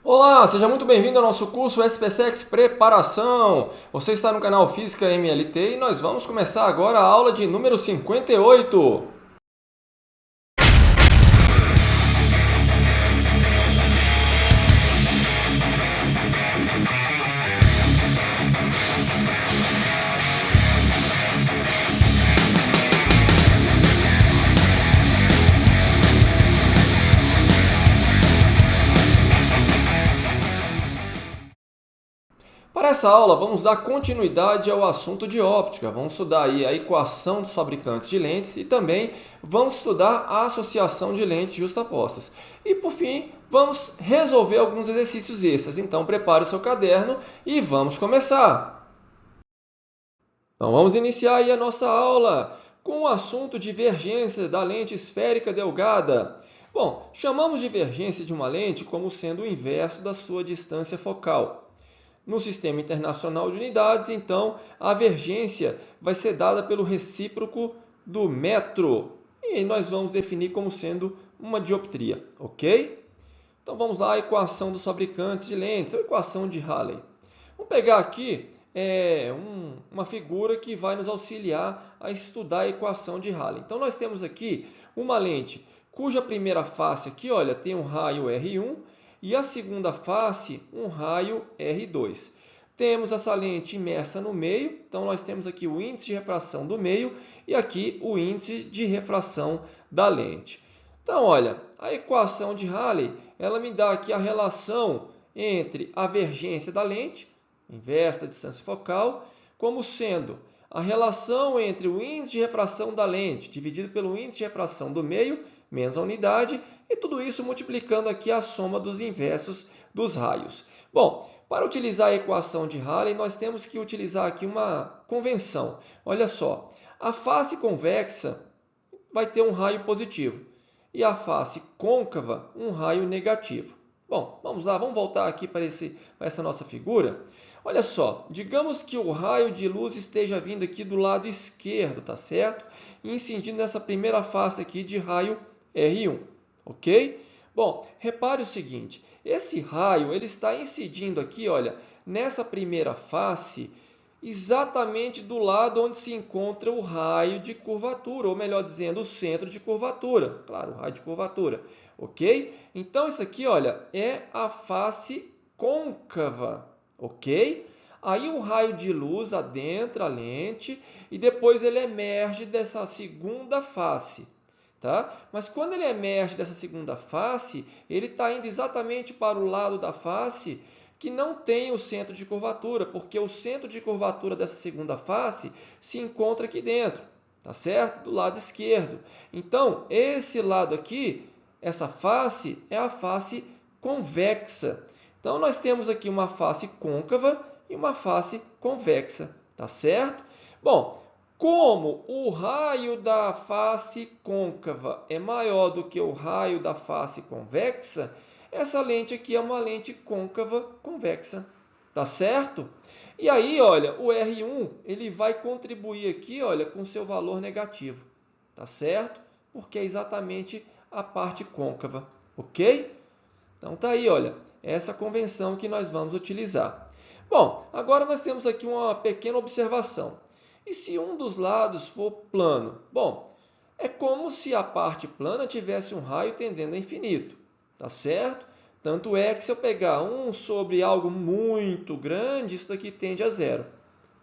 Olá, seja muito bem-vindo ao nosso curso SPSEX Preparação. Você está no canal Física MLT e nós vamos começar agora a aula de número 58. Para essa aula, vamos dar continuidade ao assunto de óptica. Vamos estudar aí a equação dos fabricantes de lentes e também vamos estudar a associação de lentes justapostas. E, por fim, vamos resolver alguns exercícios extras. Então, prepare o seu caderno e vamos começar! Então, vamos iniciar aí a nossa aula com o assunto divergência da lente esférica delgada. Bom, chamamos divergência de uma lente como sendo o inverso da sua distância focal. No Sistema Internacional de Unidades, então, a divergência vai ser dada pelo recíproco do metro. E nós vamos definir como sendo uma dioptria, ok? Então, vamos lá, a equação dos fabricantes de lentes, a equação de Rayleigh. Vamos pegar aqui uma figura que vai nos auxiliar a estudar a equação de Rayleigh. Então, nós temos aqui uma lente cuja primeira face aqui, olha, tem um raio R1 e a segunda face, um raio R2. Temos essa lente imersa no meio, então nós temos aqui o índice de refração do meio e aqui o índice de refração da lente. Então, olha, a equação de Rayleigh, ela me dá aqui a relação entre a vergência da lente, inversa da distância focal, como sendo a relação entre o índice de refração da lente dividido pelo índice de refração do meio, menos a unidade, e tudo isso multiplicando aqui a soma dos inversos dos raios. Bom, para utilizar a equação de Rayleigh, nós temos que utilizar aqui uma convenção. Olha só, a face convexa vai ter um raio positivo e a face côncava um raio negativo. Bom, vamos lá, vamos voltar aqui para essa nossa figura. Olha só, digamos que o raio de luz esteja vindo aqui do lado esquerdo, tá certo? E incidindo nessa primeira face aqui de raio R1, ok? Bom, repare o seguinte, esse raio ele está incidindo aqui, olha, nessa primeira face, exatamente do lado onde se encontra o raio de curvatura, ou melhor dizendo, o centro de curvatura. Claro, o raio de curvatura, ok? Então, isso aqui, olha, é a face côncava, ok? Aí o raio de luz adentra a lente e depois ele emerge dessa segunda face. Tá? Mas quando ele emerge dessa segunda face, ele está indo exatamente para o lado da face que não tem o centro de curvatura, porque o centro de curvatura dessa segunda face se encontra aqui dentro, tá certo? Do lado esquerdo. Então, esse lado aqui, essa face, é a face convexa. Então, nós temos aqui uma face côncava e uma face convexa, tá certo? Bom, como o raio da face côncava é maior do que o raio da face convexa, essa lente aqui é uma lente côncava convexa, tá certo? E aí, olha, o R1 ele vai contribuir aqui, olha, com seu valor negativo, tá certo? Porque é exatamente a parte côncava, ok? Então tá aí, olha, essa convenção que nós vamos utilizar. Bom, agora nós temos aqui uma pequena observação. E se um dos lados for plano? Bom, é como se a parte plana tivesse um raio tendendo a infinito, tá certo? Tanto é que se eu pegar 1 sobre algo muito grande, isso daqui tende a zero.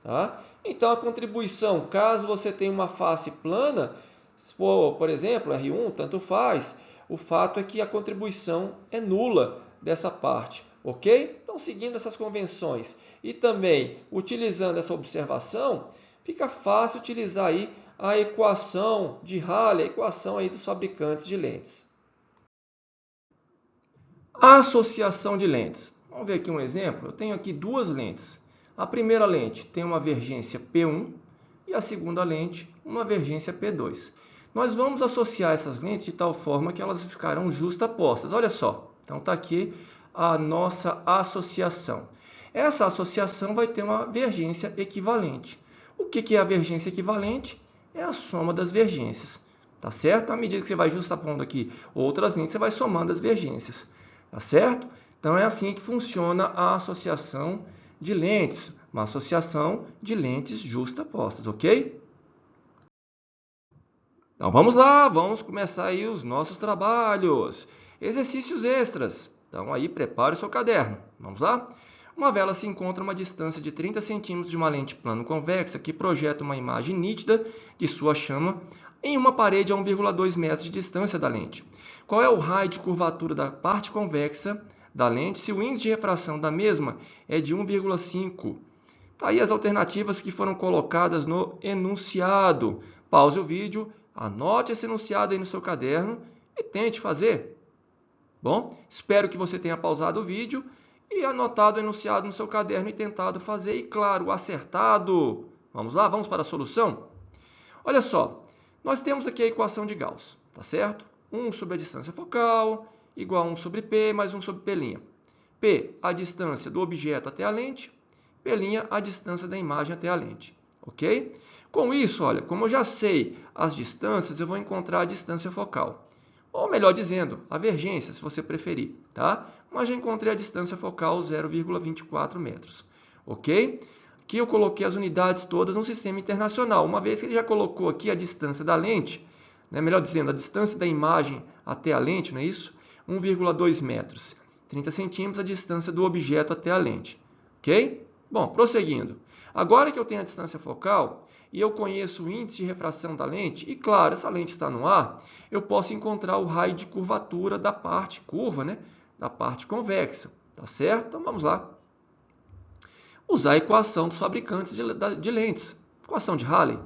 Tá? Então, a contribuição, caso você tenha uma face plana, se for, por exemplo, R1, tanto faz, o fato é que a contribuição é nula dessa parte, ok? Então, seguindo essas convenções e também utilizando essa observação, fica fácil utilizar aí a equação de Rayleigh, a equação aí dos fabricantes de lentes. A associação de lentes. Vamos ver aqui um exemplo. Eu tenho aqui duas lentes. A primeira lente tem uma vergência P1 e a segunda lente uma vergência P2. Nós vamos associar essas lentes de tal forma que elas ficarão justapostas. Olha só, então está aqui a nossa associação. Essa associação vai ter uma vergência equivalente. O que é a vergência equivalente? É a soma das vergências, tá certo? À medida que você vai justapondo aqui outras lentes, você vai somando as vergências, tá certo? Então, é assim que funciona a associação de lentes, uma associação de lentes justapostas, ok? Então, vamos lá, vamos começar aí os nossos trabalhos. Exercícios extras. Então, aí, prepare o seu caderno. Vamos lá? Uma vela se encontra a uma distância de 30 centímetros de uma lente plano-convexa que projeta uma imagem nítida de sua chama em uma parede a 1,2 metros de distância da lente. Qual é o raio de curvatura da parte convexa da lente se o índice de refração da mesma é de 1,5? Tá aí as alternativas que foram colocadas no enunciado. Pause o vídeo, anote esse enunciado aí no seu caderno e tente fazer. Bom, espero que você tenha pausado o vídeo e anotado o enunciado no seu caderno e tentado fazer, e claro, acertado. Vamos lá, vamos para a solução? Olha só, nós temos aqui a equação de Gauss, tá certo? 1 sobre a distância focal, igual a 1 sobre P, mais 1 sobre P'. P, a distância do objeto até a lente, P', a distância da imagem até a lente, ok? Com isso, olha, como eu já sei as distâncias, eu vou encontrar a distância focal. Ou melhor dizendo, a vergência, se você preferir, tá? Mas já encontrei a distância focal, 0,24 metros, ok? Aqui eu coloquei as unidades todas no sistema internacional. Uma vez que ele já colocou aqui a distância da lente, né? Melhor dizendo, a distância da imagem até a lente, não é isso? 1,2 metros. 30 centímetros a distância do objeto até a lente, ok? Bom, prosseguindo. Agora que eu tenho a distância focal e eu conheço o índice de refração da lente, e claro, essa lente está no ar, eu posso encontrar o raio de curvatura da parte curva, né? Da parte convexa, tá certo? Então, vamos lá. Usar a equação dos fabricantes de lentes, equação de Rayleigh.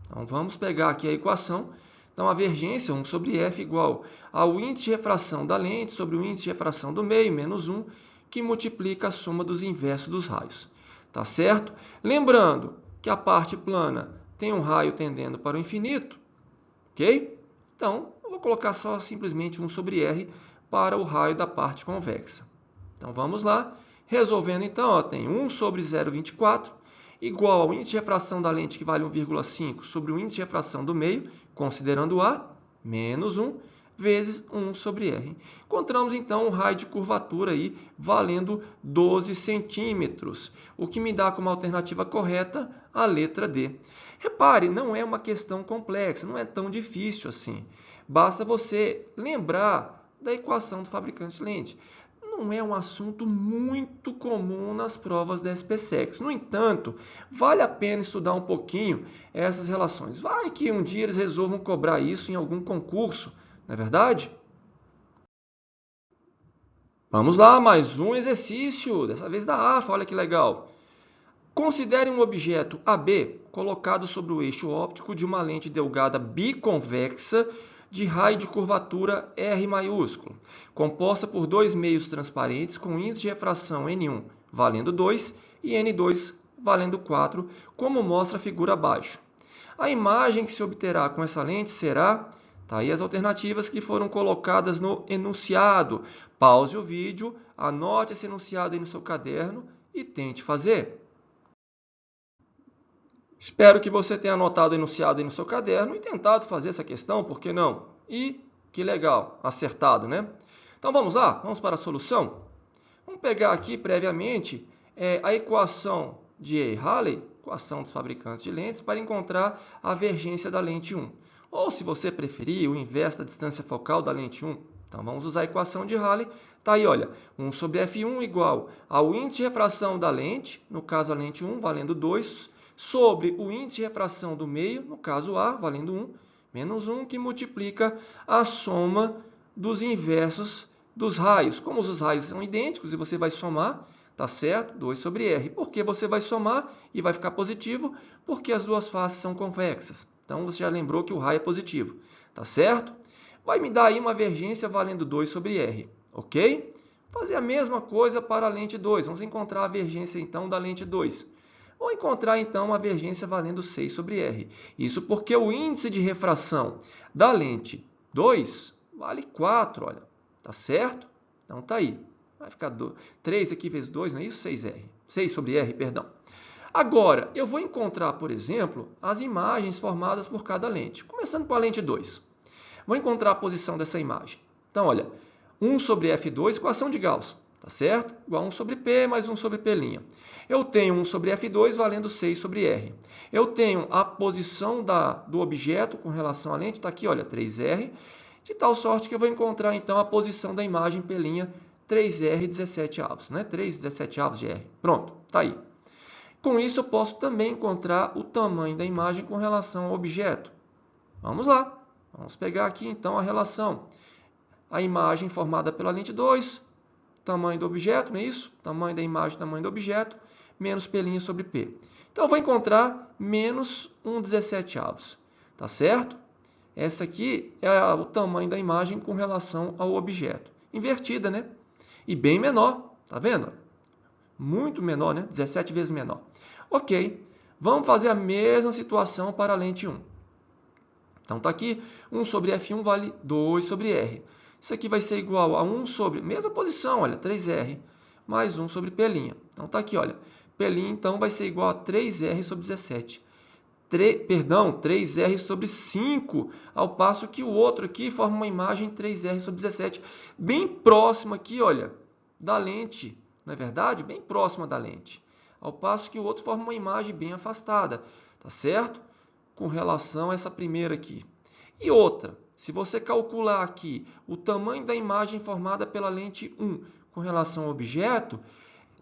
Então, vamos pegar aqui a equação. Então, a vergência, 1 sobre F, igual ao índice de refração da lente sobre o índice de refração do meio, menos 1, que multiplica a soma dos inversos dos raios. Tá certo? Lembrando que a parte plana tem um raio tendendo para o infinito, ok? Então, eu vou colocar só simplesmente 1 sobre R para o raio da parte convexa. Então, vamos lá. Resolvendo, então, ó, tem 1 sobre 0,24 igual ao índice de refração da lente, que vale 1,5, sobre o índice de refração do meio, considerando A, menos 1, vezes 1 sobre R. Encontramos, então, um raio de curvatura aí, valendo 12 centímetros, o que me dá como alternativa correta a letra D. Repare, não é uma questão complexa, não é tão difícil assim. Basta você lembrar da equação do fabricante de lente. Não é um assunto muito comum nas provas da SPSEC. No entanto, vale a pena estudar um pouquinho essas relações. Vai que um dia eles resolvam cobrar isso em algum concurso, não é verdade? Vamos lá, mais um exercício, dessa vez da AFA, olha que legal. Considere um objeto AB colocado sobre o eixo óptico de uma lente delgada biconvexa de raio de curvatura R maiúsculo, composta por dois meios transparentes com índice de refração N1 valendo 2 e N2 valendo 4, como mostra a figura abaixo. A imagem que se obterá com essa lente será... Tá aí as alternativas que foram colocadas no enunciado. Pause o vídeo, anote esse enunciado aí no seu caderno e tente fazer. Espero que você tenha anotado o enunciado aí no seu caderno e tentado fazer essa questão, por que não? E que legal, acertado, né? Então vamos lá, vamos para a solução? Vamos pegar aqui previamente a equação de Rayleigh, equação dos fabricantes de lentes, para encontrar a vergência da lente 1. Ou, se você preferir, o inverso da distância focal da lente 1. Então vamos usar a equação de Rayleigh. Tá aí, olha, 1 sobre F1 igual ao índice de refração da lente, no caso a lente 1, valendo 2, sobre o índice de refração do meio, no caso A, valendo 1, menos 1, que multiplica a soma dos inversos dos raios. Como os raios são idênticos e você vai somar, tá certo? 2 sobre R. Por que você vai somar e vai ficar positivo? Porque as duas faces são convexas. Então, você já lembrou que o raio é positivo, tá certo? Vai me dar aí uma vergência valendo 2 sobre R, ok? Fazer a mesma coisa para a lente 2. Vamos encontrar a vergência, então, da lente 2. Vou encontrar, então, a vergência valendo 6 sobre R. Isso porque o índice de refração da lente 2 vale 4, olha. Tá certo? Então, tá aí. Vai ficar 3 aqui vezes 2, não é isso? 6R. 6 sobre R, perdão. Agora, eu vou encontrar, por exemplo, as imagens formadas por cada lente. Começando com a lente 2. Vou encontrar a posição dessa imagem. Então, olha, 1 sobre F2, equação de Gauss, tá certo? Igual a 1 sobre P mais 1 sobre P'. Eu tenho 1 sobre F2 valendo 6 sobre R. Eu tenho a posição do objeto com relação à lente, está aqui, olha, 3R, de tal sorte que eu vou encontrar, então, a posição da imagem P', 3R 17 avos, né? 3 17 avos de R. Pronto, está aí. Com isso, eu posso também encontrar o tamanho da imagem com relação ao objeto. Vamos lá. Vamos pegar aqui, então, a relação. A imagem formada pela lente 2, tamanho do objeto, não é isso? Tamanho da imagem, tamanho do objeto, menos P' sobre P. Então, eu vou encontrar menos 1/17 avos. Tá certo? Essa aqui é o tamanho da imagem com relação ao objeto. Invertida, né? E bem menor. Tá vendo? Muito menor, né? 17 vezes menor. Ok. Vamos fazer a mesma situação para a lente 1. Então, está aqui, 1 sobre F1 vale 2 sobre R. Isso aqui vai ser igual a 1 sobre, mesma posição, olha, 3R, mais 1 sobre P'. Então, está aqui, olha, P', então, vai ser igual a 3R sobre 17. 3R sobre 5, ao passo que o outro aqui forma uma imagem 3R sobre 17, bem próxima aqui, olha, da lente, não é verdade? Bem próxima da lente. Ao passo que o outro forma uma imagem bem afastada, tá certo? Com relação a essa primeira aqui. E outra, se você calcular aqui o tamanho da imagem formada pela lente 1 com relação ao objeto,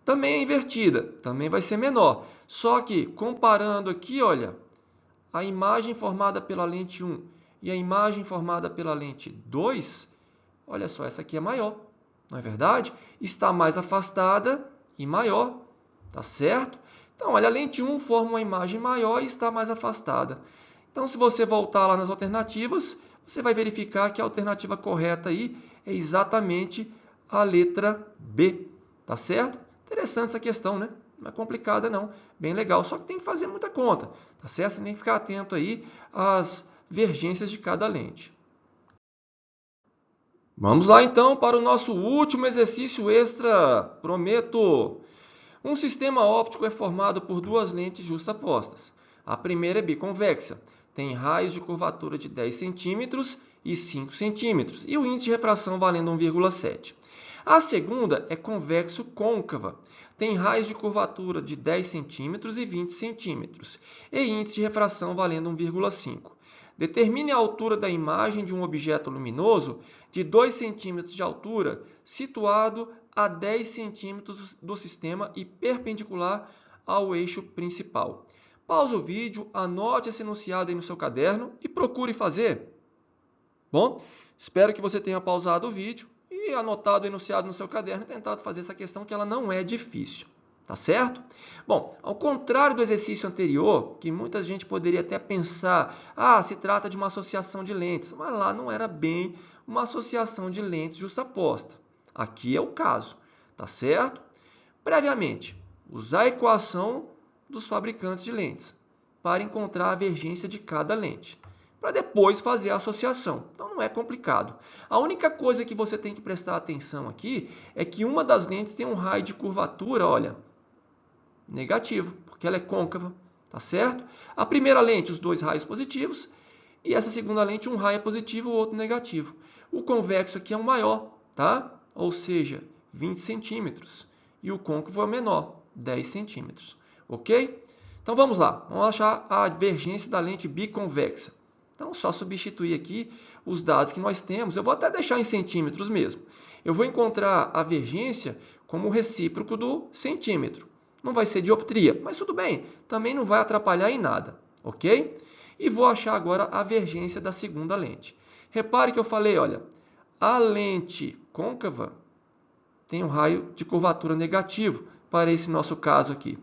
também é invertida, também vai ser menor. Só que, comparando aqui, olha, a imagem formada pela lente 1 e a imagem formada pela lente 2, olha só, essa aqui é maior, não é verdade? Está mais afastada e maior, tá certo? Então, olha, a lente 1 forma uma imagem maior e está mais afastada. Então, se você voltar lá nas alternativas, você vai verificar que a alternativa correta aí é exatamente a letra B, tá certo? Interessante essa questão, né? Não é complicada, não. Bem legal, só que tem que fazer muita conta, tá certo? Você tem que ficar atento aí às divergências de cada lente. Vamos lá, então, para o nosso último exercício extra, prometo. Um sistema óptico é formado por duas lentes justapostas. A primeira é biconvexa, tem raios de curvatura de 10 centímetros e 5 centímetros, e o índice de refração valendo 1,7. A segunda é convexo-côncava, tem raios de curvatura de 10 centímetros e 20 centímetros, e índice de refração valendo 1,5. Determine a altura da imagem de um objeto luminoso de 2 centímetros de altura, situado a 10 centímetros do sistema e perpendicular ao eixo principal. Pause o vídeo, anote esse enunciado aí no seu caderno e procure fazer. Bom, espero que você tenha pausado o vídeo e anotado o enunciado no seu caderno e tentado fazer essa questão, que ela não é difícil. Tá certo? Bom, ao contrário do exercício anterior, que muita gente poderia até pensar, se trata de uma associação de lentes, mas lá não era bem uma associação de lentes justaposta. Aqui é o caso, tá certo? Previamente, usar a equação dos fabricantes de lentes para encontrar a divergência de cada lente, para depois fazer a associação. Então não é complicado. A única coisa que você tem que prestar atenção aqui é que uma das lentes tem um raio de curvatura, olha, negativo, porque ela é côncava, tá certo? A primeira lente, os dois raios positivos, e essa segunda lente, um raio é positivo, o outro negativo. O convexo aqui é o maior, tá? Ou seja, 20 centímetros. E o côncavo é o menor, 10 centímetros. Ok? Então vamos lá. Vamos achar a divergência da lente biconvexa. Então, só substituir aqui os dados que nós temos. Eu vou até deixar em centímetros mesmo. Eu vou encontrar a divergência como o recíproco do centímetro. Não vai ser dioptria, mas tudo bem. Também não vai atrapalhar em nada. Ok? E vou achar agora a divergência da segunda lente. Repare que eu falei, olha, a lente côncava tem um raio de curvatura negativo para esse nosso caso aqui.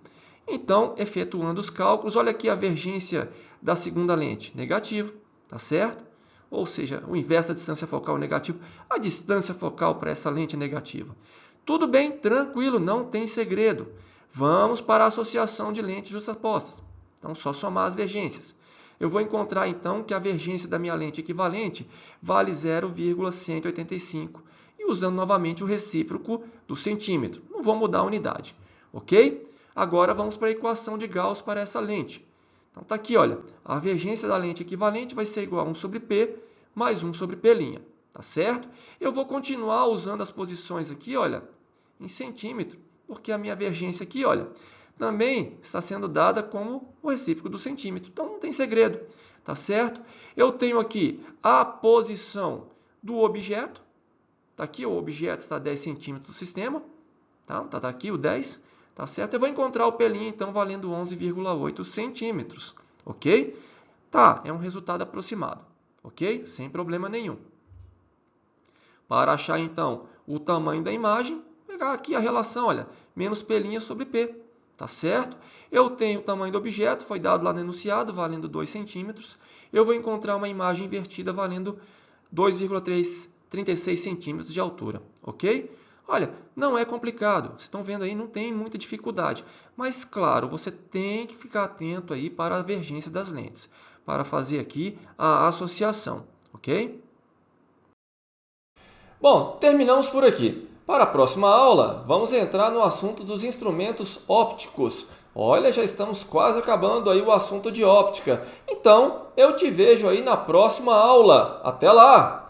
Então, efetuando os cálculos, olha aqui a divergência da segunda lente, negativo, tá certo? Ou seja, o inverso da distância focal é negativo, a distância focal para essa lente é negativa. Tudo bem, tranquilo, não tem segredo. Vamos para a associação de lentes justapostas. Então, só somar as divergências. Eu vou encontrar, então, que a divergência da minha lente equivalente vale 0,185. E usando novamente o recíproco do centímetro. Não vou mudar a unidade. Ok? Agora, vamos para a equação de Gauss para essa lente. Então, está aqui, olha. A divergência da lente equivalente vai ser igual a 1 sobre P mais 1 sobre P'. tá certo? Eu vou continuar usando as posições aqui, olha, em centímetro, porque a minha vergência aqui, olha, também está sendo dada como o recíproco do centímetro. Então, não tem segredo, tá certo? Eu tenho aqui a posição do objeto. Tá aqui, o objeto está a 10 centímetros do sistema. Tá aqui o 10, tá certo? Eu vou encontrar o pelinho, então, valendo 11,8 centímetros, ok? Tá, é um resultado aproximado, ok? Sem problema nenhum. Para achar, então, o tamanho da imagem, pegar aqui a relação, olha, menos pelinha sobre P, tá certo? Eu tenho o tamanho do objeto, foi dado lá no enunciado, valendo 2 centímetros. Eu vou encontrar uma imagem invertida valendo 2,36 centímetros de altura, ok? Olha, não é complicado, vocês estão vendo aí, não tem muita dificuldade. Mas, claro, você tem que ficar atento aí para a divergência das lentes, para fazer aqui a associação, ok? Bom, terminamos por aqui. Para a próxima aula, vamos entrar no assunto dos instrumentos ópticos. Olha, já estamos quase acabando aí o assunto de óptica. Então, eu te vejo aí na próxima aula. Até lá!